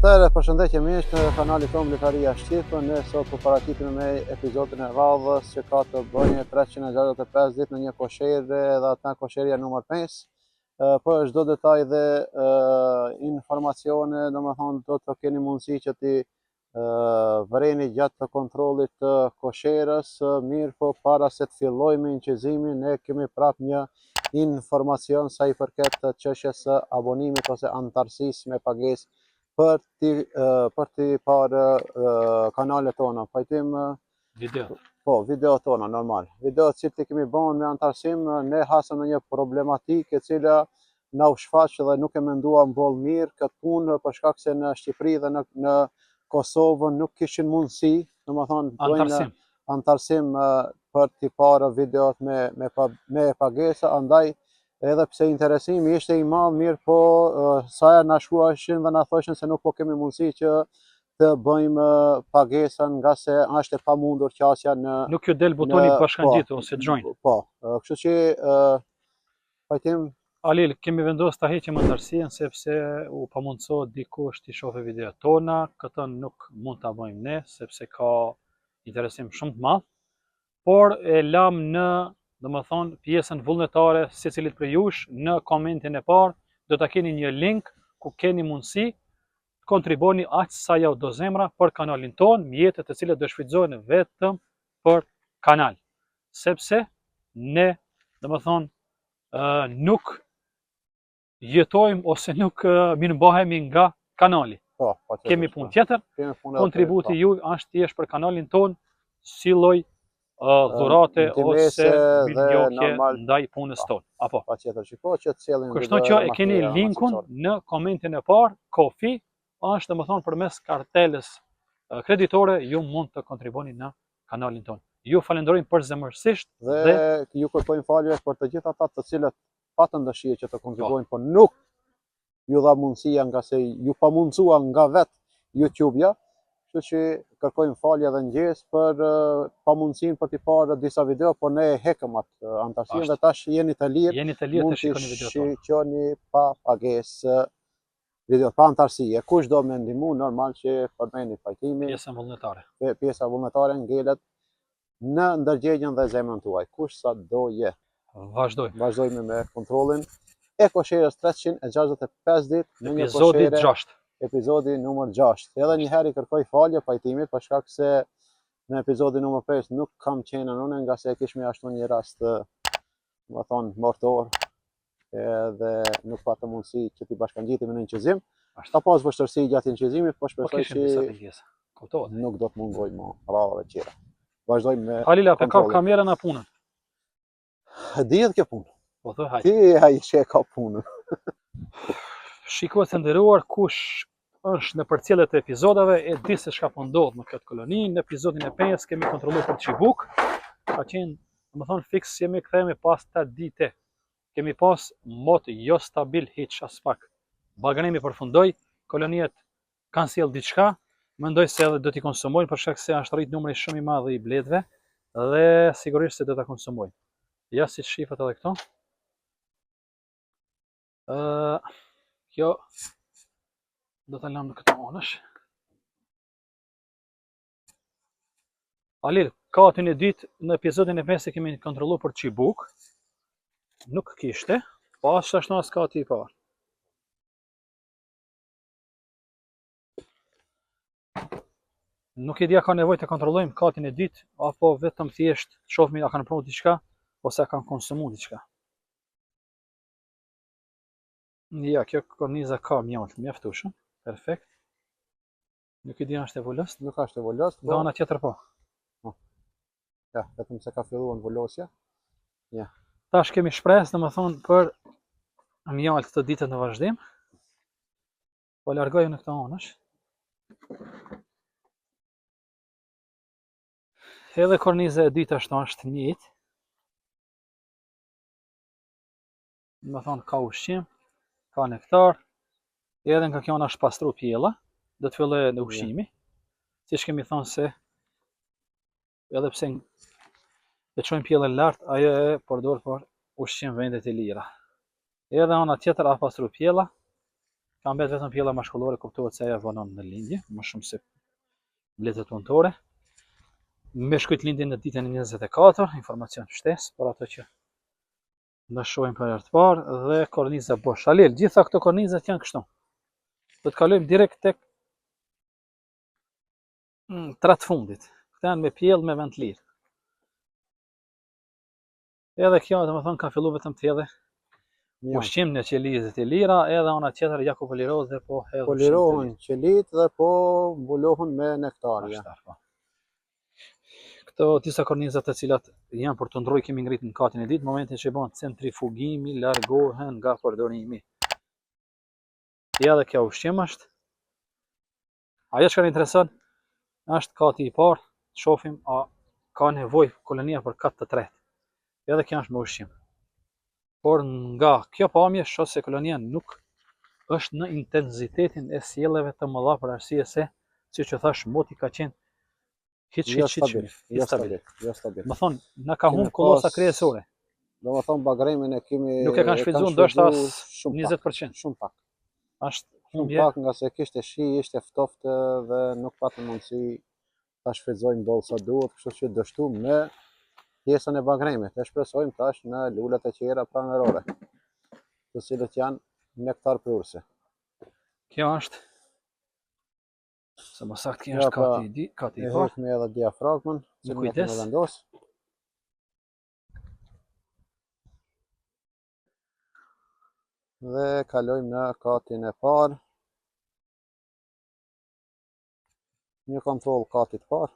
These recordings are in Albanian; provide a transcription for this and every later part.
Atëherë, përshëndetje miq në kanalit tonë Letaria Shqipë. Ne sot po paraqitim me episodin e radhës që ka të bëjë 365 ditë në një koshere dhe atë kosheria numër 5. Për çdo detaj dhe informacione, domethënë do të keni mundësi që ti vëreni gjatë të kontrollit të kosherës. Mirë po, para se të fillojmë inqizimin, ne kemi prap një informacion sa i përket çështjes së abonimit ose antarësisë me pagesë për ti parë kanalet tona. Pajtim video tona normal. Video që ti kemi bën me antarësim, ne hasëm në një problematikë e cila na u shfaq dhe nuk e menduam boll mirë këtë punë, për shkak se në Shqipëri dhe në Kosovë nuk kishin mundësi, domethënë bëjnë antarësim për ti parë videot me pagesë, andaj edhe pse interesimi ishte i madh, mirë po sa herë na shkruajshin dhe na thoshin se nuk po kemi mundësi që të bëjmë pagesën, nga se është e pamundur qasja në nuk ju del butoni bashkangjit ose join. Po, kështu që pajtim Alil, kemi vendosur ta heqim antarësinë sepse u pamundsohet dikush të shohë videot tona. Këtë nuk mund ta bëjmë ne sepse ka interesim shumë të madh, por e lam në, domethënë, pjesën vullnetare secilit prej jush. Në komentin e parë do ta keni një link ku keni mundësi të kontriboni aq sa ja do zemra për kanalin ton, mjetet të cilat do shfrytëzohen vetëm për kanal, sepse ne, domethënë, nuk jetojmë ose nuk mirëmbahemi nga kanali. Kemi punë tjetër. Kontributi juaj është thjesht për kanalin ton, si lloj dhurate ose mirënjohje ndaj punës tonë. Apo. Patjetër, shikoj që të sjellin. Kështu që e keni linkun në komentin e parë. Kofi është, domethënë, përmes kartelës kreditore ju mund të kontriboni në kanalin tonë. Ju falenderojmë përzemërsisht dhe ju kërkojmë falje për të gjithë ata të cilët patën dëshirë që të kontribuojnë, por nuk ju dha mundësia nga se ju pamundësua nga vetë YouTube-ja. Kështu që kërkojmë falje dhe ndjesë për pamundësinë për t'i parë disa video, por ne hekëm atë antarësinë dhe tash jeni të lirë, mund të shikoni pa pagesë video, pa antarësie. Kush do me ndihmu, normal që përmeni pajtimin. Pjesa vullnetare ngelet në ndërgjegjen dhe zemrën tuaj. Kush sa do je. Vazhdojmë me kontrollin e kosherës 365 ditë në një koshere, epizodi numër 6. Edhe një herë i kërkoj falje pajtimit për shkak se në episodi numër 5 nuk kam qenë unë, nga se kishme ashtu një rast, më thonë, mortor, edhe nuk patë mundësi që t'i bashkangjitim në inqizim. Ka pas vështërsi gjatë inqizimit, po shpresoj që nuk do të mungoj më radhave tjera. Vazhdojmë me Halila, pe ka kamerën a punën? Dihet kjo punë. Po thë hajde. Ti ai që ka punën. Shikues të nderuar, kush është në përcjellet e episodave e di se çka po ndodh në këtë koloni. Në episodin e 5 kemi kontrolluar për Çibuk. Ka qenë, domethënë, fiks jemi kthehemi pas 8 dite. Kemi pas mot jo stabil hiç as pak. Baganemi përfundoi, koloniet kanë sjell diçka, mendoj se edhe do t'i konsumojnë për shkak se është rrit numri shumë i madh i bledhve dhe sigurisht se do ta konsumojnë. Ja, si shifat edhe këto. Kjo do ta lëm në këtë anësh. Alil, ka aty një ditë në episodin e 5 kemi kontrolluar për Çibuk. Nuk kishte, po ashtu as ka aty i parë. Nuk e di a ka nevojë të kontrollojmë katin e ditë, apo vetëm thjesht shohmi a kanë provuar diçka ose a kanë konsumuar diçka. Ja, kjo korniza ka mjaftueshëm, perfekt. Nuk e di a është e volostë, nuk është e volostë, po ana tjetër po. Ja, vetëm se ka filluar volosja. Ja. Tash kemi shpresë, domethënë, për mjalt të ditën në vazhdim. Po largoj në këtë anësh. Edhe korniza e dytë është njëjtë. Domethënë ka ushqim, ka nektar, edhe nga kjo është pastru pjella, do të fillojë në ushqimi. Siç kemi thënë se edhe pse e çojmë pjellën lart, ajo e përdor për ushqim vendet e lira. Edhe ana tjetër a pastru pjella, Ka mbet vetëm pjella mashkullore, kuptohet se ajo vonon në lindje, më shumë se mbledhet punëtore. Me shkujt lindjen në ditën e 24, informacion shtesë për ato që në shohim për herë të parë, dhe korniza bosh. Alel, gjitha këto kornizat janë kështu. Do të kalojmë direkt tek trat fundit. Këta janë me pjellë me vend lirë. Edhe kjo, domethënë, ka filluar vetëm të hedhë ushqim në qelizet e lira, edhe ana tjetër ja ku polirohet dhe po hedh ushqim. Polirohen qelit dhe po mbulohen me nektarja. Këto disa korniza të cilat janë për të ndrojë kemi ngritur në katin e ditë, në momentin që bën centrifugimi, largohen nga përdorimi. Ja dhe kjo ushqim është. Ajo që na intereson është kati i parë, shohim a ka nevojë kolonia për kat të tretë. Edhe kjo është me ushqim. Por nga kjo pamje shoh se kolonia nuk është në intensitetin e sjelljeve të mëdha për arsye se, siç e thash, moti ka qenë Jo stabil. Më thonë, na ka humbur kollosa kryesore. Domethënë bagremin e kemi Nuk e kanë shfrytzuar ndoshta 20%. Shumë pak. Është Shumë humbje. pak nga se kishte shi, ishte ftoftë dhe nuk patën mundësi ta shfrytëzojmë boll sa duhet, kështu që dështu me pjesën e bagremit. E shpresojmë tash në lulet e qera pranverore, të cilët janë nektar pruese. Kjo është sa më saktë kjo është kati i parë. Kemi edhe diafragmën, Me kujdes. Me vendos. Dhe kalojmë në katin e parë. Një kontroll katit parë.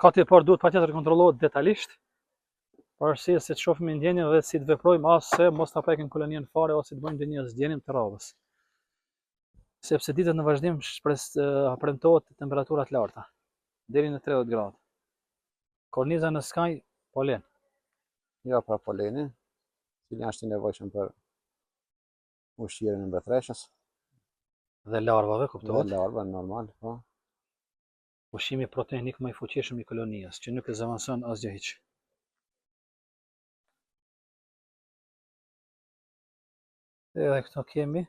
Kati i parë duhet patjetër kontrollohet detajisht. Për arsye se të shohim ndjenjën dhe si të veprojmë as se mos ta prekim kolonien fare ose të bëjmë ndonjë zgjenim të radhës. Sepse ditët në vazhdim premtohet temperaturat larta, deri në 30 gradë. Korniza në skaj polen. Jo pra polenin, cili është i nevojshëm për ushqimin e mbretreshës. Dhe larvave, kuptohet. Dhe larva normal, po. Ushqimi proteinik më i fuqishëm i kolonias, që nuk e zëvendëson asgjë hiç. Edhe këto kemi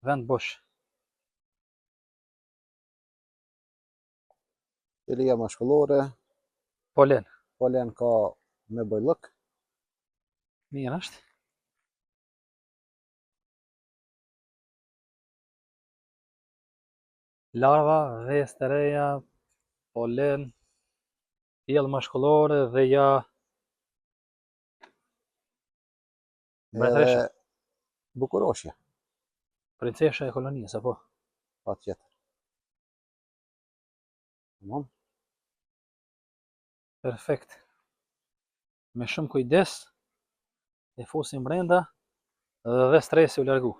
vend bosh. Qelia mashkullore. Polen. Polen ka me bojllëk. Mirë është. Larva, vezë të reja, polen, pjellë mashkullore dhe ja mbretëresha. Bukuroshja. Princesha e kolonisë, apo? Patjetër. Tamam. Perfekt. Me shumë kujdes e fusim brenda dhe stresi u largu.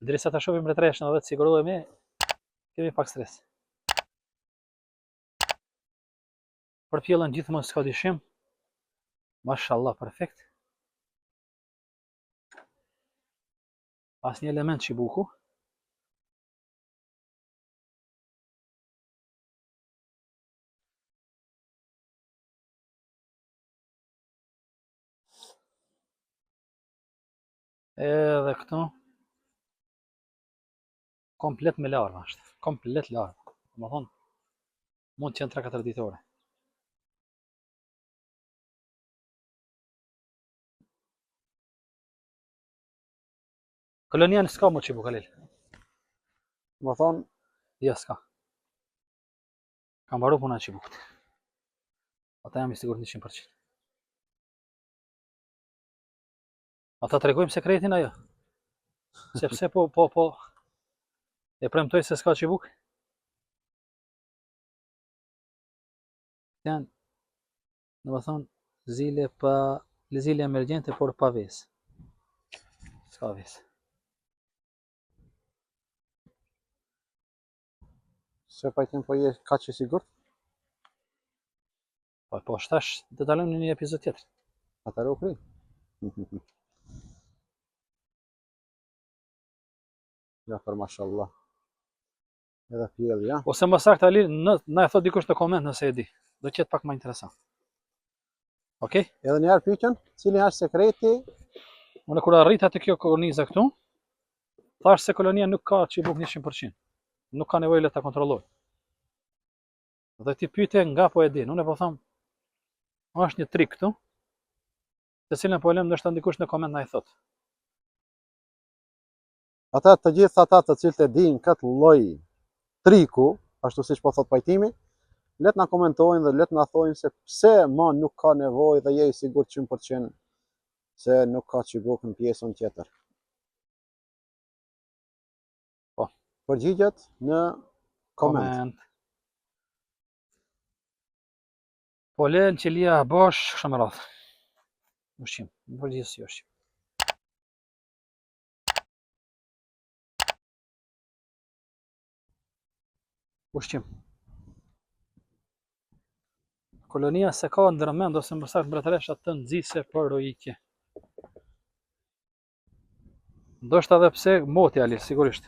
Derisa ta shohim mbretëreshën dhe të sigurohemi, kemi pak stres. Për pjellën gjithmonë s'ka dyshim. Mashallah, perfekt. Asnjë element shibuku. Edhe këtu komplet me larva është. Komplet larva. Domethënë mund të jenë 3-4 ditore. Kolonia në s'ka më qibu, Kalil. Më thonë, Ja, s'ka. Kam baru puna në qibukët. Ata jam i sigur 100%. Ata të regojmë sekretin ajo. Sepse po e premtoj se s'ka qibuk. Janë, në më thonë, zile emergjente, por pa vezë. S'ka vezë. se pajtim po je ka që sigur? Po shtash, të dalëm në një epizod tjetër. Atëre u kri. Ja, për mashallah. Edhe pjellë, ja. Ose më saktë Ali, na e thot dikush në koment nëse e di. Do qetë pak më interesant. Okej? Edhe një herë pyetën, cili është sekreti? Unë kur arrita te kjo korniza këtu, thash se kolonia nuk ka çibuk 100%. Nuk ka nevojë le ta kontrolloj. Dhe ti pyete nga po e din. Unë po them, është një trik këtu, të cilën po e lëm ndoshta ndikush në koment na i thot. Ata të gjithë ata të cilët e dinë këtë lloj triku, ashtu siç po thot pajtimi, le të na komentojnë dhe le të na thojnë se pse më nuk ka nevojë dhe je i sigurt 100% se nuk ka çibuk në pjesën tjetër. Po. Përgjigjet në koment. Po len që lia bosh, kështu me radhë. Ushqim, në përgjithësi ushqim. Ushqim. Kolonia se ka ndërmend ose më saktë mbretëresha të nxitse për rojitje. Ndoshta edhe pse moti ali, sigurisht.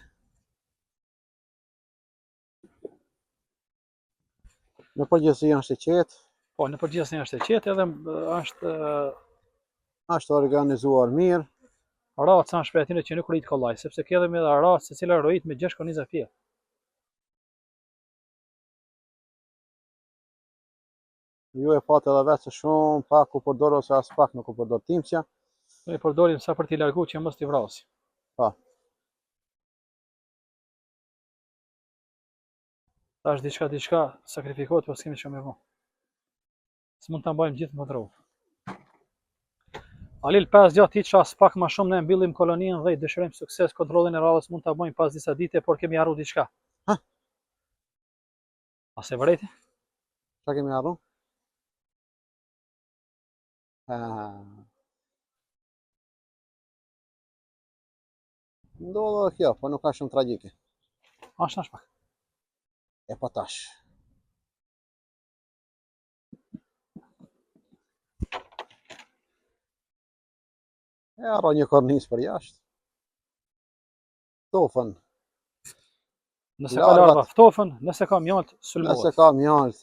Në përgjithësi është e qetë. Po, në përgjithësi është e qetë edhe është organizuar mirë. Raca është shpejtinë që nuk rrit kollaj, sepse ke edhe me racë secila rrit me 6 korniza fije. Ju e patë edhe vetë se shumë pak u përdor ose as pak nuk u përdor timsja. Ne i përdorim sa për t'i largu që mos t'i vrasi. Po. Tash diçka sakrifikohet, po s'kemi çfarë më vë. S'mund ta mbajmë gjithë në kontroll. Alil 5 gjatë ti ças pak më shumë ne mbyllim koloninë dhe i dëshirojmë sukses. Kontrollin e radhës mund ta bëjmë pas disa dite, por kemi harruar diçka. Ha? A se vërejti? Çka kemi harruar? Ndodhe dhe kjo, po nuk ka shumë tragjike. Ashtë pak. E pa tash. E arro një kornis për jashtë. Ftofën. Nëse ka larva ftofën, nëse ka mjalt, sulmohet. Nëse ka mjalt,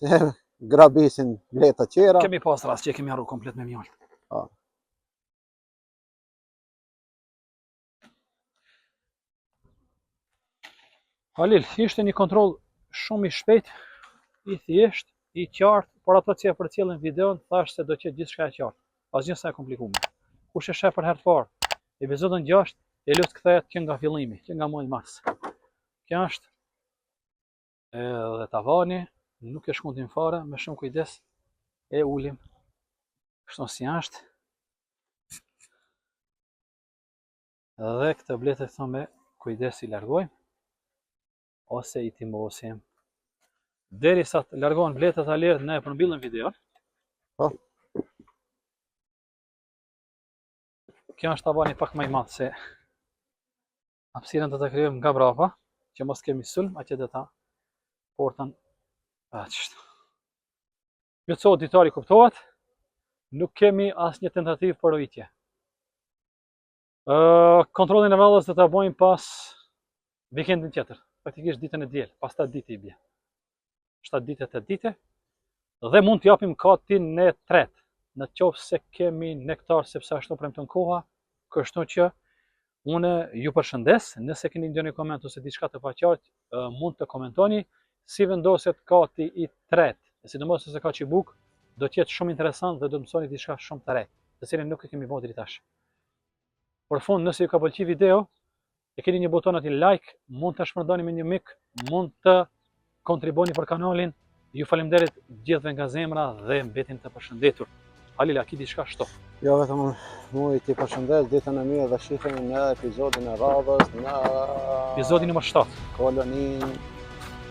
grabisin leta qera. Kemi pas rast që kemi harruar komplet me mjalt. Halil, ishte një kontroll shumë i shpejt, i thjesht, i qartë, por ato që e përcjellën videon, thash se do të jetë gjithçka e qartë. Asgjë sa e komplikuar. Kush e sheh për herë të parë episodin 6, e lut kthehet që nga fillimi, që nga muaji mars. Kjo është edhe tavani, nuk e shkundim fare, me shumë kujdes e ulim kështu si është. Dhe këtë bletë këto me kujdes i largojmë ose i timosim. Derisa të largohen bletët a lirë, ne e përmbyllim video. Po. Kjo është tavani pak më i madh se hapësirën do ta krijojmë nga brapa, që mos kemi sulm, atje do ta portën ashtu. Plotësohet ditari kuptohet, nuk kemi asnjë tentativë për rojitje. Kontrollin e radhës do ta bëjmë pas vikendin tjetër, praktikisht ditën e diel, pas 7 ditë i bie. 7 ditë, 8 ditë, dhe mund t'japim katin në tret, në qoftë se kemi nektar, sepse ashtu premton koha, kështu që unë ju përshëndes, nëse keni ndonjë koment ose diçka të paqartë, mund të komentoni si vendoset kati i tret, sidomos se ka çibuk, do të jetë shumë interesant dhe do të mësoni diçka shumë të re, të cilën nuk e kemi bërë deri tash. Për fund, nëse ju ka pëlqyer video, e keni një buton aty like, mund të shpërndani me një mik, mund të kontriboni për kanalin. Ju faleminderit gjithëve nga zemra dhe mbetin të përshëndetur. Halil, a ki diçka shto? Jo, vetëm muj t'i përshëndes ditën e mirë dhe shihemi në episodin e radhës në Episodi nr. 7. Kolonin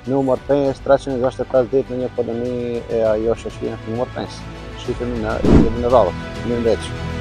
numër 5, 365 ditë në një koloni e ajo shëshinë numër 5. Shihemi në episodin e radhës. Mirëmbëjtje.